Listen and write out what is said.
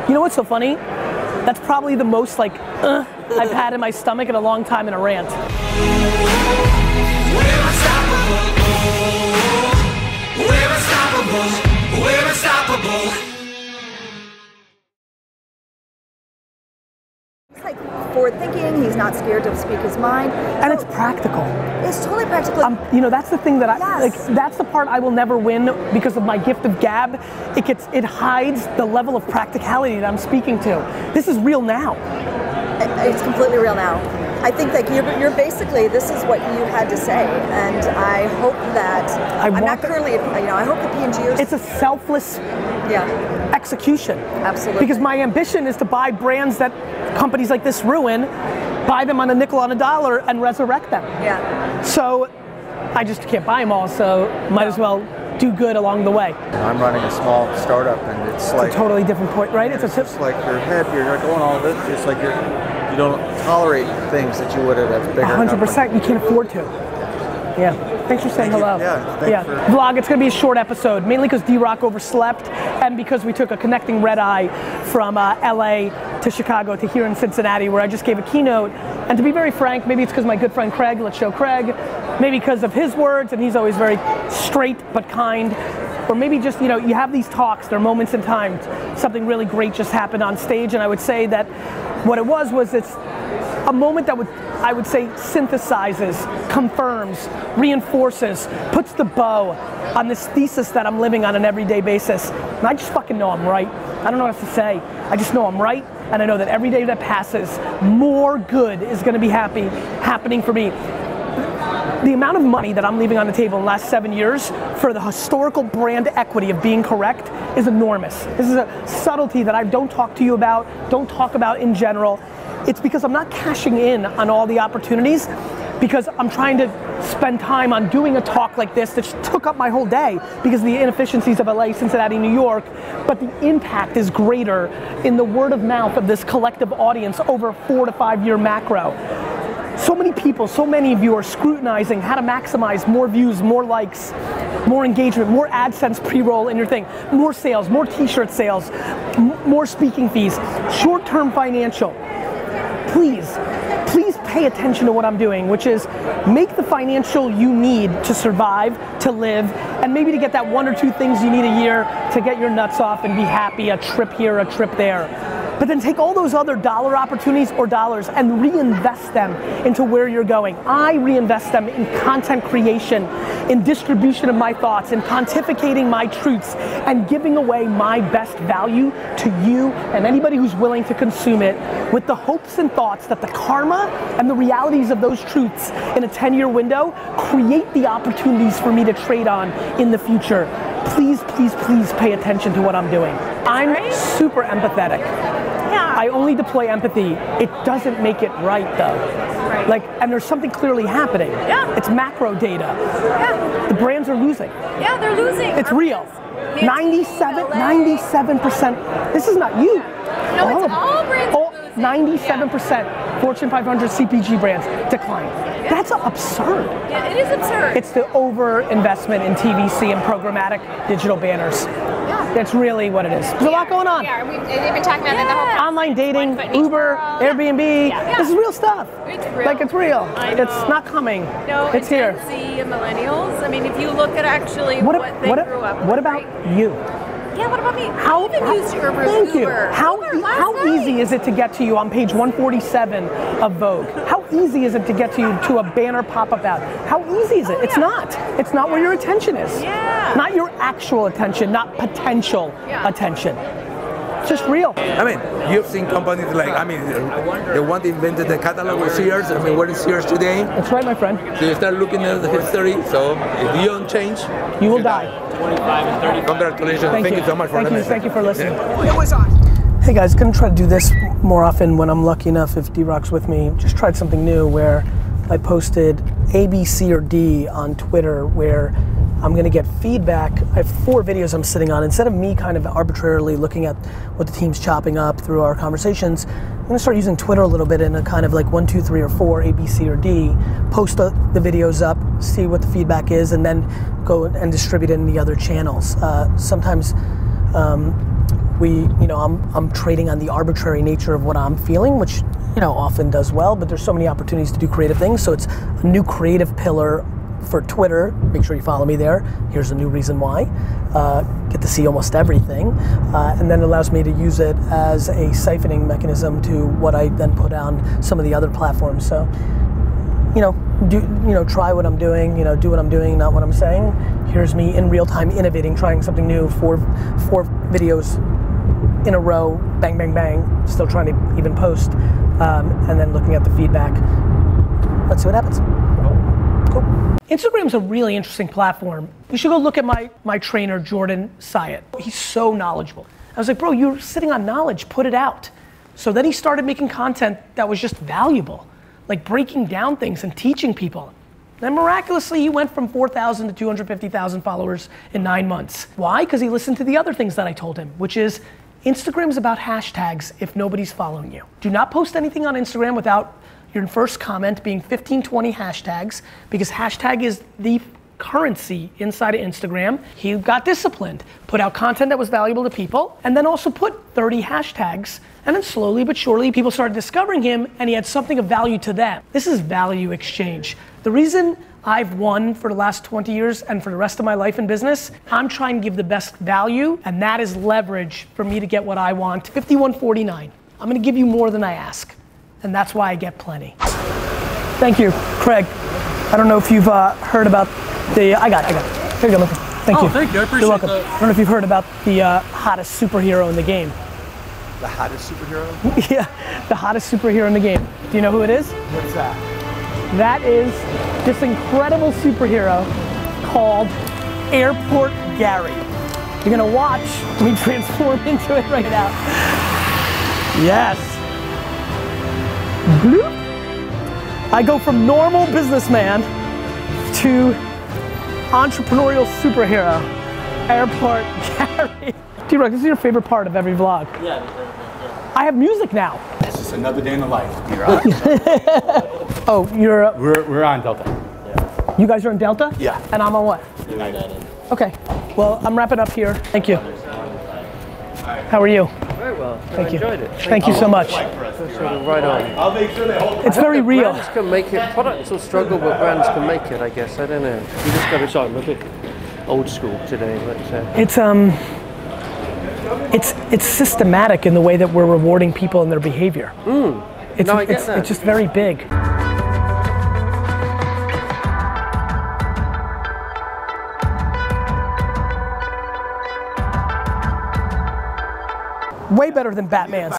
You know what's so funny? That's probably the most like, I've had in my stomach in a long time in a rant. We're unstoppable. We're unstoppable. He's like forward thinking, he's not scared to speak his mind. And it's practical. It's totally practical. You know, that's the thing that Yes. that's the part I will never win because of my gift of gab. It hides the level of practicality that I'm speaking to. This is real now. It's completely real now. I think that you're basically, this is what you had to say, and I hope that, I hope the P&Gers... It's a selfless execution. Absolutely. Because my ambition is to buy brands that companies like this ruin, buy them on a nickel on a dollar, and resurrect them. Yeah. So, I just can't buy them all, so might as well do good along the way. I'm running a small startup, and it's like a totally different point, right? It's just like your head, you're going all this, it's like you don't tolerate things that you would at a bigger 100%, you can't afford to. Yeah, thanks for saying hello. Vlog, it's gonna be a short episode, mainly because D-Rock overslept, and because we took a connecting red eye from LA to Chicago to here in Cincinnati, where I just gave a keynote. And to be very frank, maybe it's because my good friend Craig, let's show Craig, maybe because of his words, and he's always very straight but kind, or maybe just, you know, you have these talks, there are moments in time, something really great just happened on stage, and I would say that what it was it's a moment that I would say synthesizes, confirms, reinforces, puts the bow on this thesis that I'm living on an everyday basis. And I just fucking know I'm right. I don't know what else to say. I just know I'm right, and I know that every day that passes, more good is gonna be happening for me. The amount of money that I'm leaving on the table in the last 7 years for the historical brand equity of being correct is enormous. This is a subtlety that I don't talk to you about, don't talk about in general. It's because I'm not cashing in on all the opportunities, because I'm trying to spend time on doing a talk like this that took up my whole day because of the inefficiencies of LA, Cincinnati, New York, but the impact is greater in the word of mouth of this collective audience over a 4 to 5 year macro. So many people, so many of you are scrutinizing how to maximize more views, more likes, more engagement, more AdSense pre-roll in your thing, more sales, more t-shirt sales, more speaking fees, short-term financial. Please pay attention to what I'm doing, which is make the financial you need to survive, to live, and maybe to get that 1 or 2 things you need a year to get your nuts off and be happy, a trip here, a trip there. But then take all those other dollar opportunities or dollars and reinvest them into where you're going. I reinvest them in content creation, in distribution of my thoughts, in pontificating my truths, and giving away my best value to you and anybody who's willing to consume it, with the hopes and thoughts that the karma and the realities of those truths in a 10-year window create the opportunities for me to trade on in the future. Please, please, please pay attention to what I'm doing. I'm super empathetic. I only deploy empathy. It doesn't make it right though. Like, and there's something clearly happening. It's macro data. The brands are losing. They're losing. It's real. 97%. This is not you. No, it's all brands are losing. 97% Fortune 500 CPG brands decline. That's absurd. Yeah, it is absurd. It's the over-investment in TVC and programmatic digital banners. That's really what it is. There's a lot going on. Yeah, they've been talking about that the whole process. Online dating, Uber, Airbnb. This is real stuff. It's real. Like, it's real. I know. It's not coming. No, it's here. Gen Z and millennials. I mean, if you look at actually what they grew up with. What about you? Yeah, what about me? I even used Uber. Thank you. How easy is it to get to you on page 147 of Vogue? How easy is it to get to you to a banner pop-up ad? How easy is it? It's not. It's not where your attention is. Not your actual attention, not potential attention. It's just real. I mean, you've seen companies like, I mean, the one that invented the catalog was Sears. I mean, where is Sears today? That's right, my friend. So you start looking at the history, so if you don't change, you will die. 25 and 30. Congratulations. Thank you so much for listening. Thank you for listening. It was on. Hey guys, gonna try to do this more often when I'm lucky enough, if D-Rock's with me. Just tried something new where I posted A, B, C, or D on Twitter, where I'm gonna get feedback. I have 4 videos I'm sitting on. Instead of me kind of arbitrarily looking at what the team's chopping up through our conversations, I'm gonna start using Twitter a little bit in a kind of like 1, 2, 3, or 4, A, B, C, or D, post the videos up, see what the feedback is, and then go and distribute it in the other channels. Sometimes I'm trading on the arbitrary nature of what I'm feeling, which often does well, but there's so many opportunities to do creative things. So it's a new creative pillar for Twitter. Make sure you follow me there. Here's a new reason why. Get to see almost everything. And then it allows me to use it as a siphoning mechanism to what I then put on some of the other platforms. So, try what I'm doing, do what I'm doing, not what I'm saying. Here's me in real time innovating, trying something new, four videos in a row, bang, bang, bang, still trying to even post, and then looking at the feedback. Let's see what happens. Cool. Instagram's a really interesting platform. You should go look at my trainer, Jordan Syatt. He's so knowledgeable. I was like, bro, you're sitting on knowledge, put it out. So then he started making content that was just valuable, like breaking down things and teaching people. Then miraculously, he went from 4,000 to 250,000 followers in 9 months. Why? Because he listened to the other things that I told him, which is Instagram's about hashtags if nobody's following you. Do not post anything on Instagram without your first comment being 15, 20 hashtags, because hashtag is the currency inside of Instagram. He got disciplined, put out content that was valuable to people, and then also put 30 hashtags, and then slowly but surely people started discovering him and he had something of value to them. This is value exchange. The reason I've won for the last 20 years and for the rest of my life in business, I'm trying to give the best value, and that is leverage for me to get what I want. 51.49. I'm gonna give you more than I ask, and that's why I get plenty. Thank you, Craig. I don't know if you've heard about the, I got it. Here you go, thank you. Thank you, I appreciate You're welcome. that. I don't know if you've heard about the hottest superhero in the game. The hottest superhero? Yeah, the hottest superhero in the game. Do you know who it is? What's that? That is this incredible superhero called Airport Gary. You're gonna watch me transform into it right now. Yes. Bloop. I go from normal businessman to entrepreneurial superhero, Airport Gary. D-Rock, this is your favorite part of every vlog. Yeah. I have music now. It's just another day in the life, D-Rock. Oh, you're... We're on Delta. You guys are in Delta? Yeah. And I'm on what? United. Okay. Well, I'm wrapping up here. Thank you. How are you? Very well. Thank you. Enjoyed it. Thank you so much. Right on. I'll make sure they hold. It's very real. Brands can make it. Products will struggle, but brands can make it. I guess. I don't know. You just got to start a bit old school today, but. It's systematic in the way that we're rewarding people and their behavior. It's just very big. Way better than Batman's.